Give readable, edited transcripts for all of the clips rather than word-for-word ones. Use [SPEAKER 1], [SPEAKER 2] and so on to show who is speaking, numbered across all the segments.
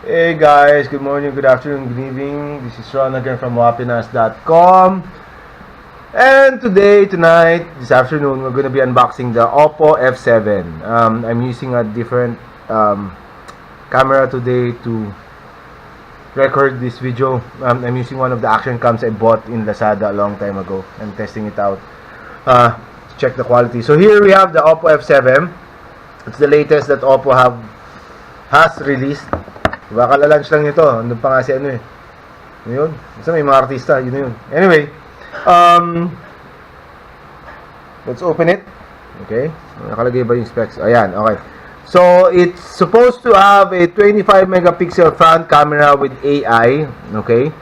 [SPEAKER 1] Hey guys, good morning, good afternoon, good evening. This is Ron again from wahpinas.com. And this afternoon, we're going to be unboxing the OPPO F7. I'm using a different camera today to record this video. I'm using one of the action cams I bought in Lazada a long time ago. I'm testing it out to check the quality. So here we have the OPPO F7. It's the latest that OPPO has released. Diba, kala-launch lang nito. Andun pa nga si ano eh. Ano yun? Basta may mga artista. Yun na yun. Anyway. Let's open it. Okay. Nakalagay ba yung specs? Ayan. Okay. So, it's supposed to have a 25 megapixel front camera with AI. Okay.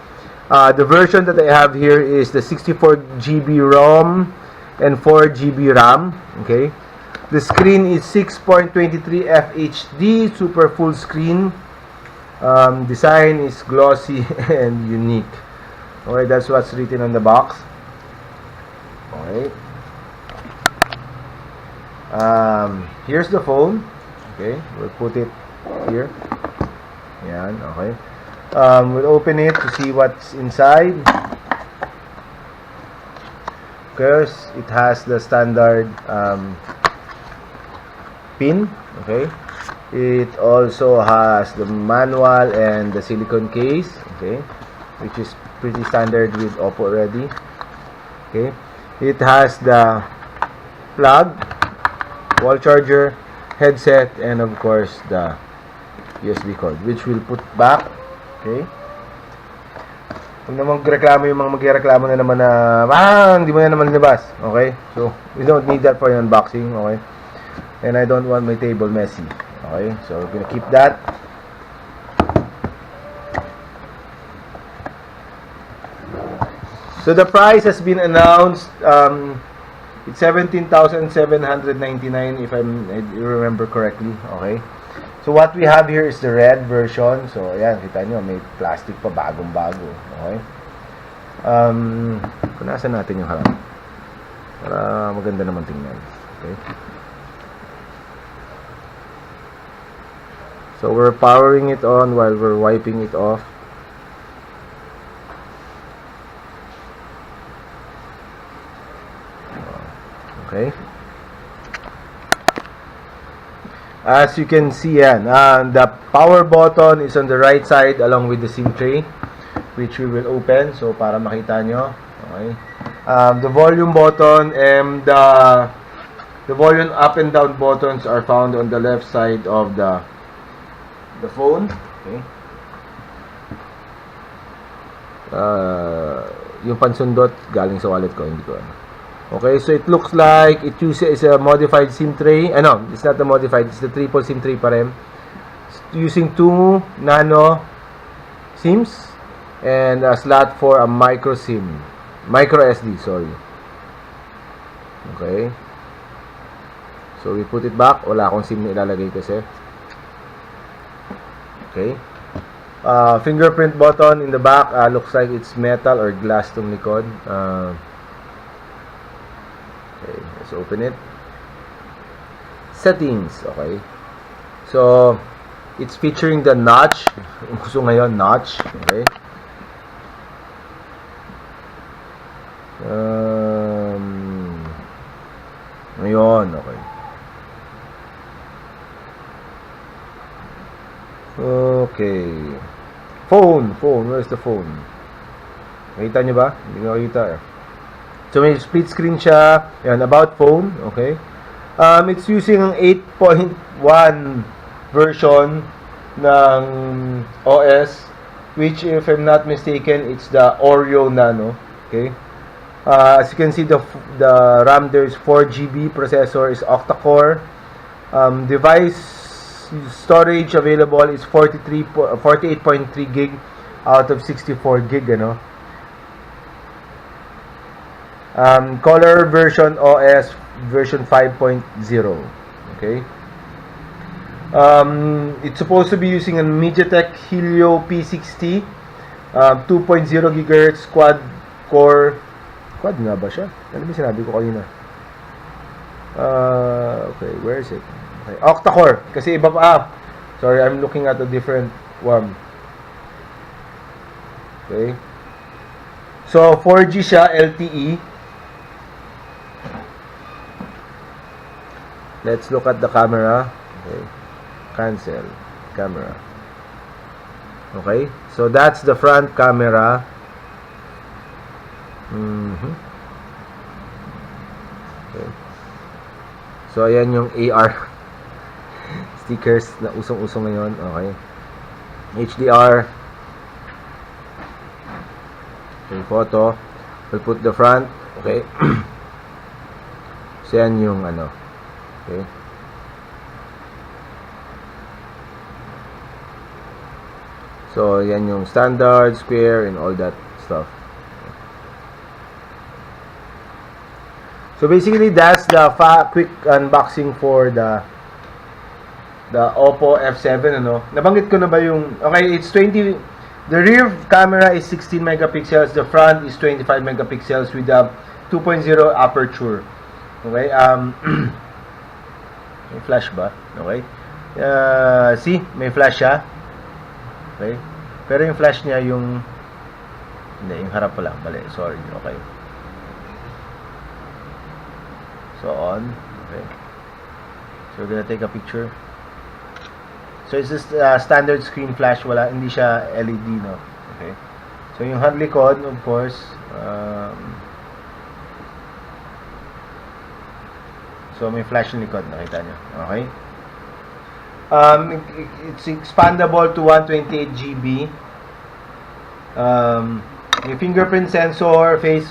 [SPEAKER 1] The version that I have here is the 64 GB ROM and 4 GB RAM. Okay. The screen is 6.23 FHD. Super full screen. Design is glossy and unique. Okay, that's what's written on the box. Okay. Here's the phone. Okay, we'll put it here. Yan, okay. We'll open it to see what's inside. First, it has the standard pin. Okay. It also has the manual and the silicone case, okay, which is pretty standard with OPPO already. Okay, it has the plug, wall charger, headset, and of course the USB cord, which we'll put back. Okay. Kung naman magreklamo yung mga magreklamo na naman na hindi mo na naman nilabas. Okay, so we don't need that for an unboxing. Okay, and I don't want my table messy. Okay, so we're gonna keep that. So the price has been announced. It's 17,799 if I remember correctly. Okay. So what we have here is the red version. So ayan, kita nyo, may plastic pa, bagong-bago. Okay. Punasan natin yung harap para maganda naman tingnan. Okay. So we're powering it on while we're wiping it off. Okay. As you can see, the power button is on the right side along with the SIM tray, which we will open. So para makita nyo. Okay. The volume button and the volume up and down buttons are found on the left side of the phone. Okay. Yung pansundot galing sa wallet ko, hindi ko ano. Okay, so it looks like it uses a modified SIM tray. No, it's not the modified, it's the triple SIM tray pa rin. Using 2 nano SIMs and a slot for a micro SIM. Micro SD, sorry. Okay. So we put it back. Wala akong SIM na ilalagay kasi. Okay. Fingerprint button in the back, looks like it's metal or glass tong likod. Okay, let's open it. Settings, okay. So it's featuring the notch. Gusto ngayon notch, okay. Ngayon, okay. Okay. Phone. Where's the phone? Nakita nyo ba? Hindi nyo nakita eh. So may split screen siya. Yan, about phone. Okay. It's using ang 8.1 version ng OS, which if I'm not mistaken, it's the Oreo Nano. Okay. As you can see, the RAM there is 4 GB. Processor is octa-core. Device storage available is 48.3 gig out of 64 gig, ano. Color version OS version 5.0. Okay. It's supposed to be using a MediaTek Helio P60, 2.0 GHz quad core. Quad nga ba siya? Ano ba sinabi ko kanina? Okay, where is it? Okay, octa-core. Kasi iba pa. Sorry, I'm looking at a different warm. Okay. So 4G siya, LTE. Let's look at the camera. Okay. Cancel camera. Okay. So that's the front camera. Okay. So ayan yung AR stickers na usong-usong ngayon. Okay. HDR. Okay, photo. We'll put the front. Okay. So yan yung ano. Okay. So yan yung standard, square, and all that stuff. So basically that's the quick unboxing for the OPPO F7, ano. Nabanggit ko na ba yung okay, it's 20. The rear camera is 16 megapixels, the front is 25 megapixels with a 2.0 aperture. Okay? May flash ba? Okay? See, may flash siya. Okay? Pero yung flash niya yung hindi, yung harap pa lang. Mali, sorry. Okay. So on. Okay. So we're gonna take a picture. So it's just standard screen flash, wala, hindi siya LED, no. Okay. So yung hand likod, of course, so may flash yung likod, nakita nyo. Okay. It's expandable to 128 GB. May fingerprint sensor, face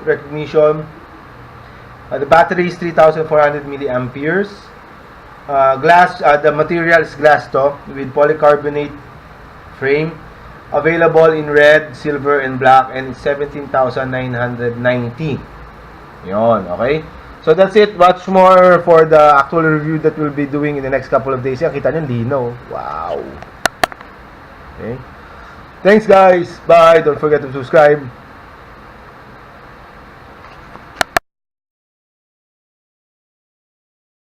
[SPEAKER 1] recognition. The battery is 3,400 milliamperes. Glass, the material is glass to with polycarbonate frame, available in red, silver, and black, and 17,990. Yon, okay? So that's it. Watch more for the actual review that we'll be doing in the next couple of days. Yan, kita nyo, lino. Wow. Okay. Thanks guys. Bye. Don't forget to subscribe.